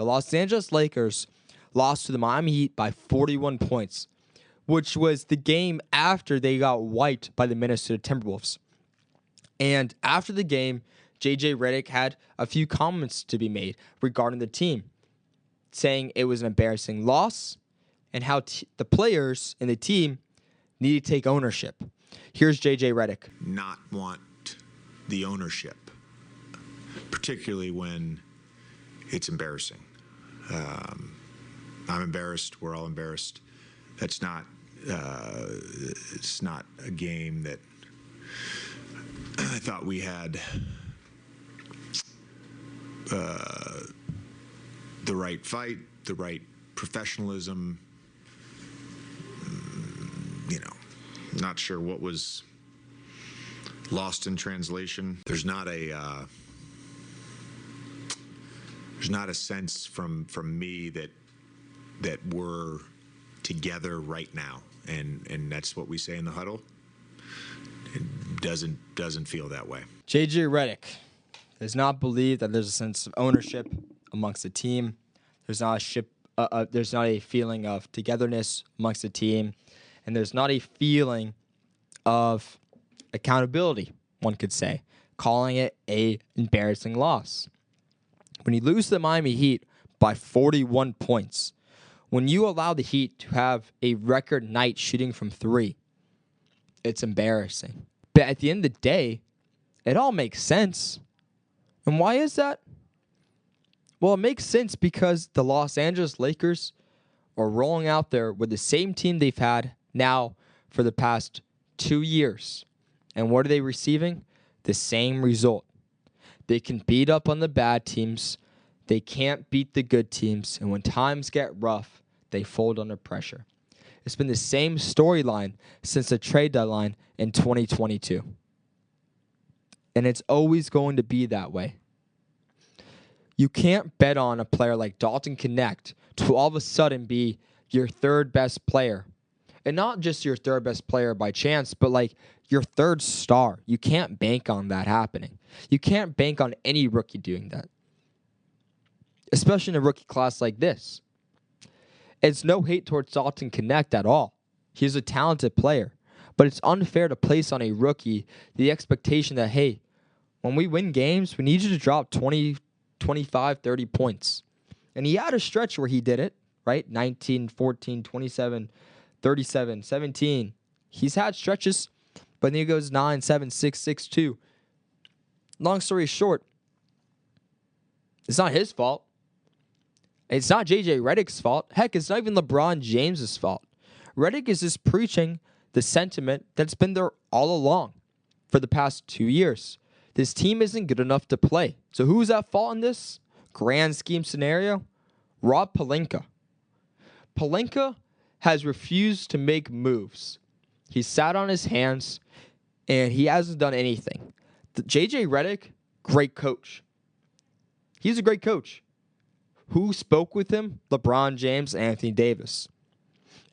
The Los Angeles Lakers lost to the Miami Heat by 41 points, which was the game after they got wiped by the Minnesota Timberwolves. And after the game, JJ Reddick had a few comments to be made regarding the team, saying it was an embarrassing loss and how the players and the team need to take ownership. Here's JJ Reddick. Not want the ownership, particularly when it's embarrassing. I'm embarrassed. We're all embarrassed. That's not. It's not a game that I thought we had the right fight, the right professionalism. Not sure what was lost in translation. There's not a sense from me that we're together right now, and that's what we say in the huddle. It doesn't feel that way. JJ Reddick does not believe that there's a sense of ownership amongst the team. There's not a feeling of togetherness amongst the team, and there's not a feeling of accountability, one could say, calling it an embarrassing loss. When you lose to the Miami Heat by 41 points, when you allow the Heat to have a record night shooting from three, it's embarrassing. But at the end of the day, it all makes sense. And why is that? Well, it makes sense because the Los Angeles Lakers are rolling out there with the same team they've had now for the past 2 years. And what are they receiving? The same result. They can beat up on the bad teams. They can't beat the good teams. And when times get rough, they fold under pressure. It's been the same storyline since the trade deadline in 2022. And it's always going to be that way. You can't bet on a player like Dalton Knecht to all of a sudden be your third best player. And not just your third best player by chance, but like your third star. You can't bank on that happening. You can't bank on any rookie doing that. Especially in a rookie class like this. It's no hate towards Dalton Knecht at all. He's a talented player. But it's unfair to place on a rookie the expectation that, hey, when we win games, we need you to drop 20, 25, 30 points. And he had a stretch where he did it, right? 19, 14, 27, 37, 17. He's had stretches, but then he goes 9, 7, 6, 6, 2. Long story short, it's not his fault. It's not JJ Reddick's fault. Heck, it's not even LeBron James's fault. Reddick is just preaching the sentiment that's been there all along for the past 2 years. This team isn't good enough to play. So who's at fault in this grand scheme scenario? Rob Pelinka. Pelinka has refused to make moves. He's sat on his hands, and he hasn't done anything. JJ Reddick, great coach. He's a great coach. Who spoke with him? LeBron James, Anthony Davis.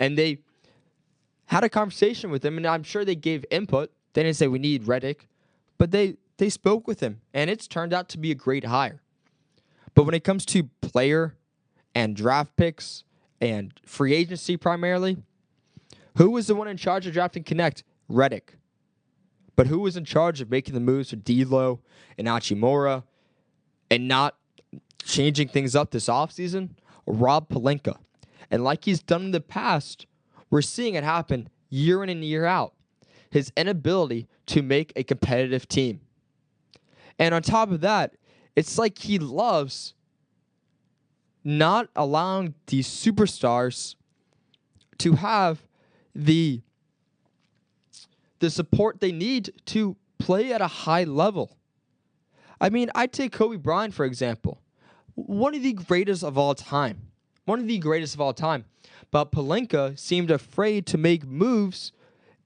And they had a conversation with him, and I'm sure they gave input. They didn't say we need Reddick, but they spoke with him, and it's turned out to be a great hire. But when it comes to player and draft picks and free agency primarily, who was the one in charge of drafting Knecht? Reddick. But who was in charge of making the moves for D'Lo and Hachimura and not changing things up this offseason? Rob Pelinka. And like he's done in the past, we're seeing it happen year in and year out. His inability to make a competitive team. And on top of that, it's like he loves not allowing these superstars to have the support they need to play at a high level. I mean, I take Kobe Bryant, for example. One of the greatest of all time. But Pelinka seemed afraid to make moves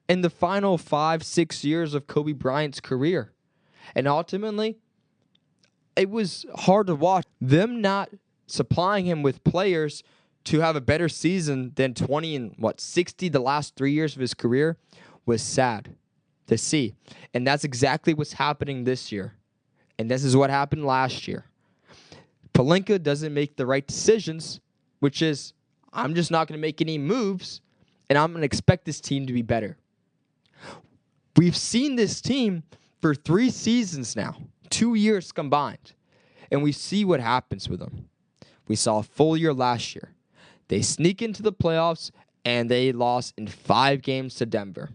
in the final 5-6 years of Kobe Bryant's career. And ultimately, it was hard to watch. Them not supplying him with players to have a better season than 20 and 60 the last 3 years of his career was sad to see. And that's exactly what's happening this year. And this is what happened last year. Pelinka doesn't make the right decisions, which is, I'm just not going to make any moves, and I'm going to expect this team to be better. We've seen this team for 3 seasons now, 2 years combined, and we see what happens with them. We saw a full year last year. They sneak into the playoffs, and they lost in 5 games to Denver.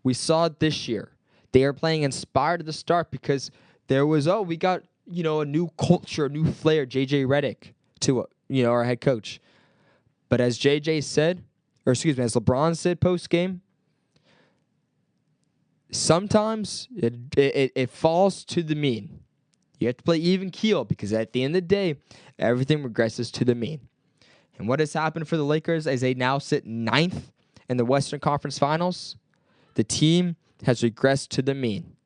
We saw it this year. They are playing inspired at the start because there was, we got, a new culture, a new flair, JJ Reddick, to, our head coach. But as JJ said, as LeBron said post-game, sometimes it falls to the mean. You have to play even keel because at the end of the day, everything regresses to the mean. And what has happened for the Lakers as they now sit 9th in the Western Conference Finals? The team has regressed to the mean.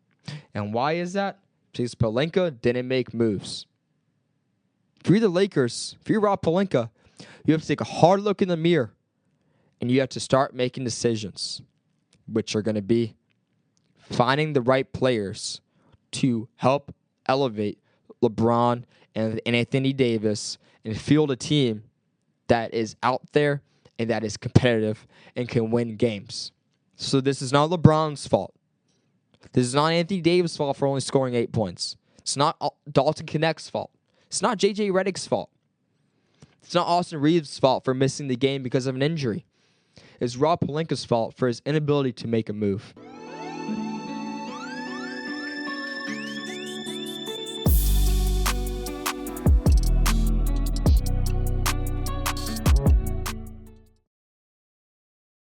And why is that? Because Pelinka didn't make moves. If you're the Lakers, if you're Rob Pelinka, you have to take a hard look in the mirror and you have to start making decisions, which are going to be finding the right players to help elevate LeBron and Anthony Davis and field a team that is out there and that is competitive and can win games. So this is not LeBron's fault. This is not Anthony Davis' fault for only scoring 8 points. It's not Dalton Connect's fault. It's not J.J. Reddick's fault. It's not Austin Reeves' fault for missing the game because of an injury. It's Rob Pelinka's fault for his inability to make a move.